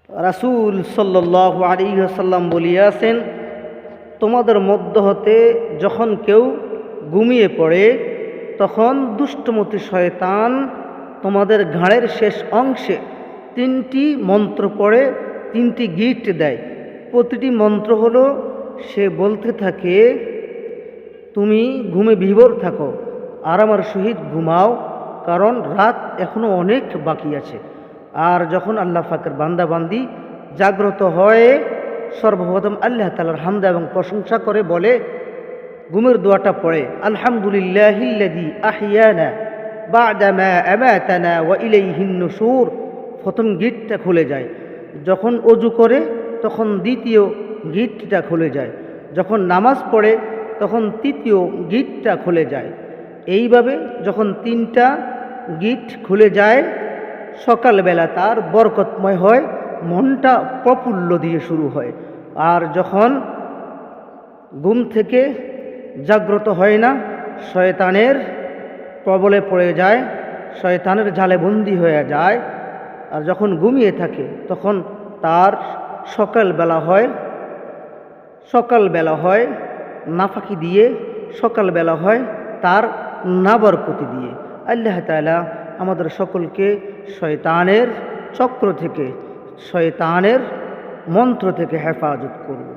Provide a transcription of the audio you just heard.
রাসূল সাল্লাল্লাহু আলাইহি ওয়াসাল্লাম বলিয়াছেন, তোমাদের মধ্য হতে যখন কেউ ঘুমিয়ে পড়ে তখন দুষ্টমতি শয়তান তোমাদের ঘাড়ের শেষ অংশে 3টি মন্ত্র পড়ে 3টি গিট দেয়। প্রতিটি মন্ত্র হলো, সে বলতে থাকে, তুমি ঘুমে বিভোর থাকো, আরামের সহিত ঘুমাও, কারণ রাত এখনো অনেক বাকি আছে। আর যখন আল্লাহ পাকের বান্দা বান্দি জাগ্রত হয়, সর্বপ্রথম আল্লাহ তাআলার হামদ এবং প্রশংসা করে বলে, ঘুমের দোয়াটা পড়ে, আলহামদুলিল্লাহিল্লাযী আহিয়ানা বা'দা মা আমাতানা ওয়া ইলাইহিন নুশুর। প্রথম গিটটা খুলে যায়। যখন অজু করে তখন দ্বিতীয় গিটটা খুলে যায়। যখন নামাজ পড়ে তখন তৃতীয় গিটটা খুলে যায়। এইভাবে যখন 3টা গিট খুলে যায়, সকালবেলা তার বরকতময় হয়, মনটা প্রফুল্ল দিয়ে শুরু হয়। আর যখন ঘুম থেকে জাগ্রত হয় না, শয়তানের প্রবলে পড়ে যায়, শয়তানের জালে বন্দী হয়ে যায়। আর যখন ঘুমিয়ে থাকে তখন তার সকালবেলা হয় নাফাকি দিয়ে, সকালবেলা হয় তার নাবরকতি দিয়ে। আল্লাহ তাআলা আমাদের সকলকে শয়তানের চক্র থেকে, শয়তানের মন্ত্র থেকে হেফাজত করুন।